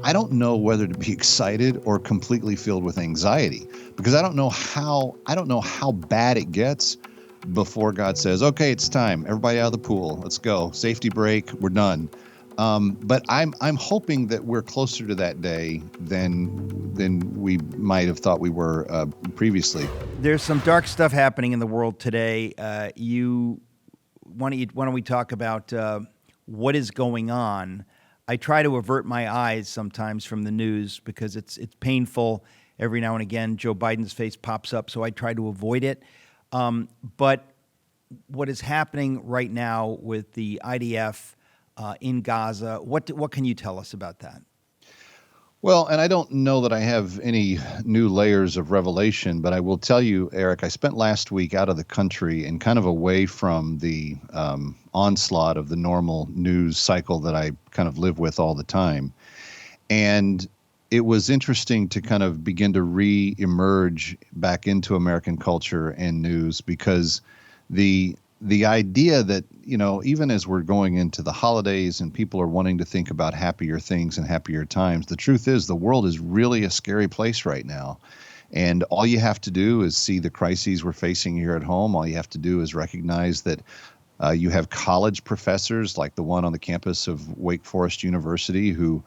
I don't know whether to be excited or completely filled with anxiety, because I don't know how bad it gets before God says, "Okay, it's time. Everybody out of the pool. Let's go. Safety break. We're done." But I'm hoping that we're closer to that day than we might have thought we were previously. There's some dark stuff happening in the world today. Why don't we talk about what is going on? I try to avert my eyes sometimes from the news because it's painful. Every now and again, Joe Biden's face pops up, so I try to avoid it. But what is happening right now with the IDF in Gaza, what can you tell us about that? Well, and I don't know that I have any new layers of revelation, but I will tell you, Eric, I spent last week out of the country and kind of away from the onslaught of the normal news cycle that I kind of live with all the time. And it was interesting to kind of begin to re-emerge back into American culture and news, because the idea that, even as we're going into the holidays and people are wanting to think about happier things and happier times, the truth is the world is really a scary place right now. And all you have to do is see the crises we're facing here at home. All you have to do is recognize that you have college professors like the one on the campus of Wake Forest University who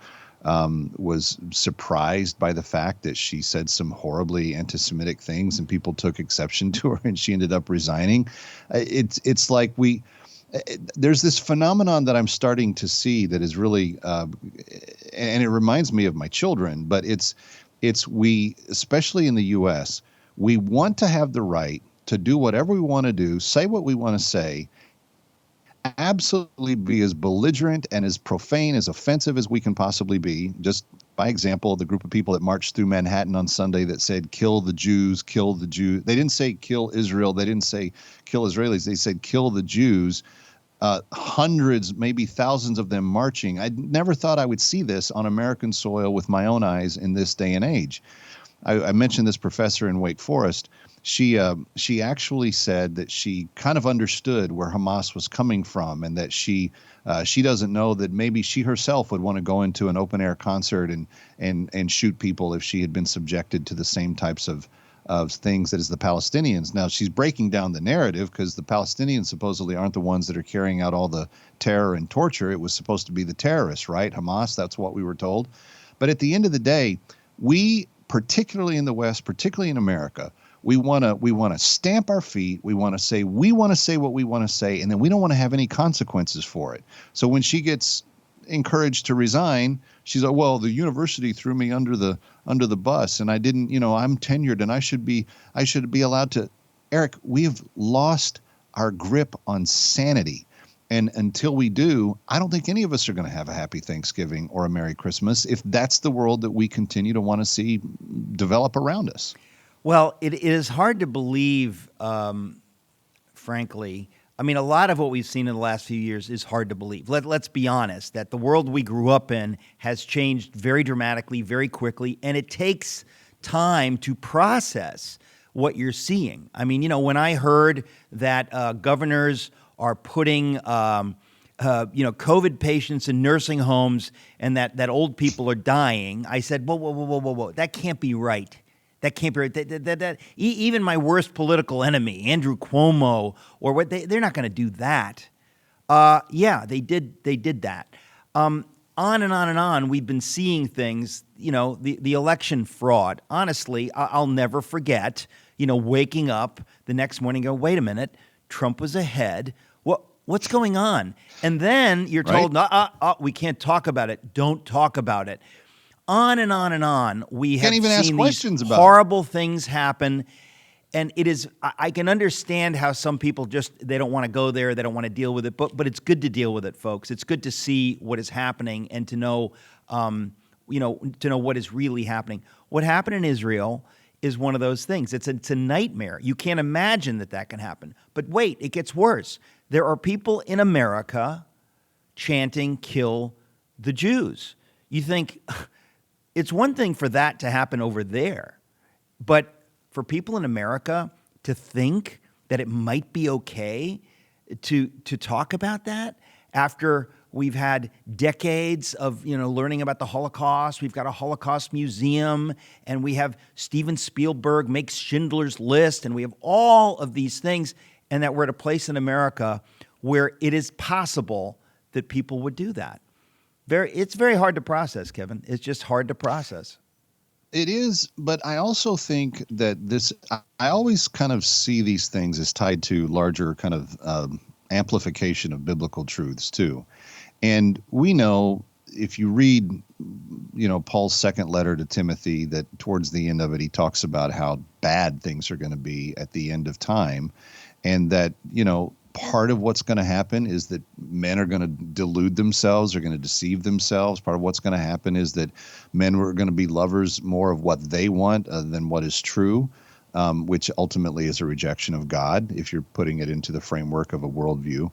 was surprised by the fact that she said some horribly anti-Semitic things and people took exception to her and she ended up resigning. It's like there's this phenomenon that I'm starting to see that is really, and it reminds me of my children, but it's we, especially in the U.S., we want to have the right to do whatever we want to do, say what we want to say, absolutely be as belligerent and as profane, as offensive as we can possibly be. Just by example, the group of people that marched through Manhattan on Sunday that said, "Kill the Jews, kill the Jews." They didn't say kill Israel. They didn't say kill Israelis. They said kill the Jews. Hundreds, maybe thousands of them marching. I never thought I would see this on American soil with my own eyes in this day and age. I mentioned this professor in Wake Forest. She actually said that she kind of understood where Hamas was coming from, and that she doesn't know that maybe she herself would want to go into an open air concert and shoot people if she had been subjected to the same types of things as the Palestinians. Now, she's breaking down the narrative because the Palestinians supposedly aren't the ones that are carrying out all the terror and torture. It was supposed to be the terrorists, right? Hamas, that's what we were told. But at the end of the day, we, particularly in the West, particularly in America, we want to stamp our feet. We want to say what we want to say, and then we don't want to have any consequences for it. So when she gets encouraged to resign, she's like, "Well, the university threw me under the bus, and I didn't. I'm tenured, and I should be allowed to." Eric, we have lost our grip on sanity, and until we do, I don't think any of us are going to have a happy Thanksgiving or a Merry Christmas if that's the world that we continue to want to see develop around us. Well, it is hard to believe, frankly. I mean, a lot of what we've seen in the last few years is hard to believe. Let's be honest, that the world we grew up in has changed very dramatically, very quickly, and it takes time to process what you're seeing. I mean, when I heard that governors are putting COVID patients in nursing homes and that old people are dying, I said, whoa, that can't be right. That can't be right. Even my worst political enemy, Andrew Cuomo, or what they're not going to do that. Yeah, they did that. On and on and on. We've been seeing things. The election fraud. Honestly, I'll never forget. Waking up the next morning, and go, wait a minute, Trump was ahead. What's going on? And then you're told, we can't talk about it. Don't talk about it. On and on and on. We have seen these horrible things happen. And it is, I can understand how some people they don't want to go there. They don't want to deal with it. But it's good to deal with it, folks. It's good to see what is happening and to know, to know what is really happening. What happened in Israel is one of those things. It's a nightmare. You can't imagine that can happen. But wait, it gets worse. There are people in America chanting, "Kill the Jews." You think... It's one thing for that to happen over there, but for people in America to think that it might be okay to talk about that after We've had decades of, learning about the Holocaust. We've got a Holocaust museum, and we have Steven Spielberg makes Schindler's List, and we have all of these things, and that we're at a place in America where it is possible that people would do that. It's very hard to process, Kevin. It's just hard to process. It is, but I also think that I always kind of see these things as tied to larger kind of amplification of biblical truths too. And we know, if you read, Paul's second letter to Timothy, that towards the end of it, he talks about how bad things are going to be at the end of time. And that, part of what's going to happen is that men are going to delude themselves, are going to deceive themselves. Part of what's going to happen is that men are going to be lovers more of what they want than what is true, which ultimately is a rejection of God, if you're putting it into the framework of a worldview.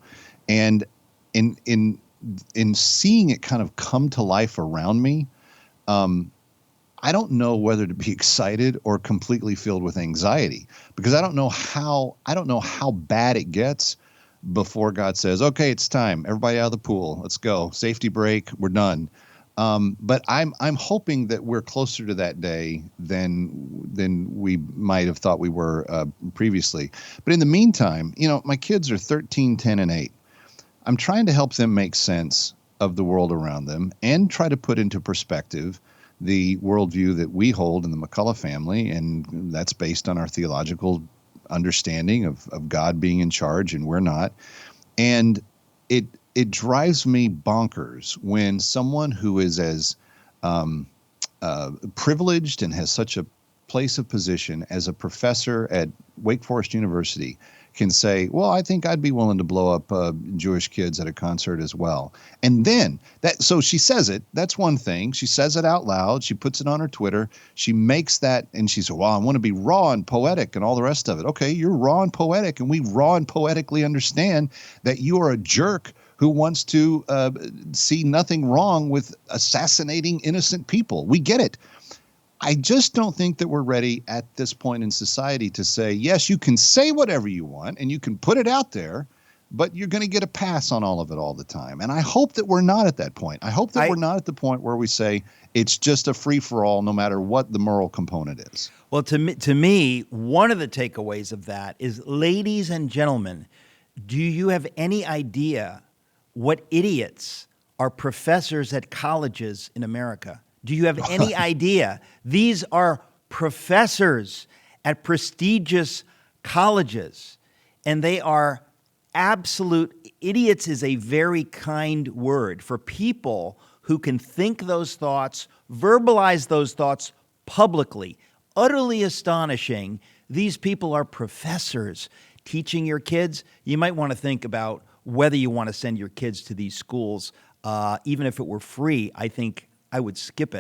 And in seeing it kind of come to life around me, I don't know whether to be excited or completely filled with anxiety, because I don't know how bad it gets before God says, okay, it's time. Everybody out of the pool. Let's go. Safety break. We're done. But I'm hoping that we're closer to that day than we might have thought we were previously. But in the meantime, my kids are 13, 10, and 8. I'm trying to help them make sense of the world around them and try to put into perspective the worldview that we hold in the McCullough family, and that's based on our theological understanding of God being in charge and we're not. And it drives me bonkers when someone who is as privileged and has such a place of position as a professor at Wake Forest University can say, well, I think I'd be willing to blow up Jewish kids at a concert as well. And then so she says it, that's one thing. She says it out loud. She puts it on her Twitter. She makes that, and she said, well, I want to be raw and poetic and all the rest of it. Okay, you're raw and poetic, and we raw and poetically understand that you are a jerk who wants to see nothing wrong with assassinating innocent people. We get it. I just don't think that we're ready at this point in society to say, yes, you can say whatever you want and you can put it out there, but you're going to get a pass on all of it all the time. And I hope that we're not at that point. I hope that we're not at the point where we say it's just a free-for-all no matter what the moral component is. Well, to me, one of the takeaways of that is, ladies and gentlemen, do you have any idea what idiots are professors at colleges in America? Do you have any idea? These are professors at prestigious colleges, and they are absolute idiots is a very kind word for people who can think those thoughts, verbalize those thoughts publicly. Utterly astonishing. These people are professors teaching your kids. You might want to think about whether you want to send your kids to these schools. Even if it were free, I think I would skip it.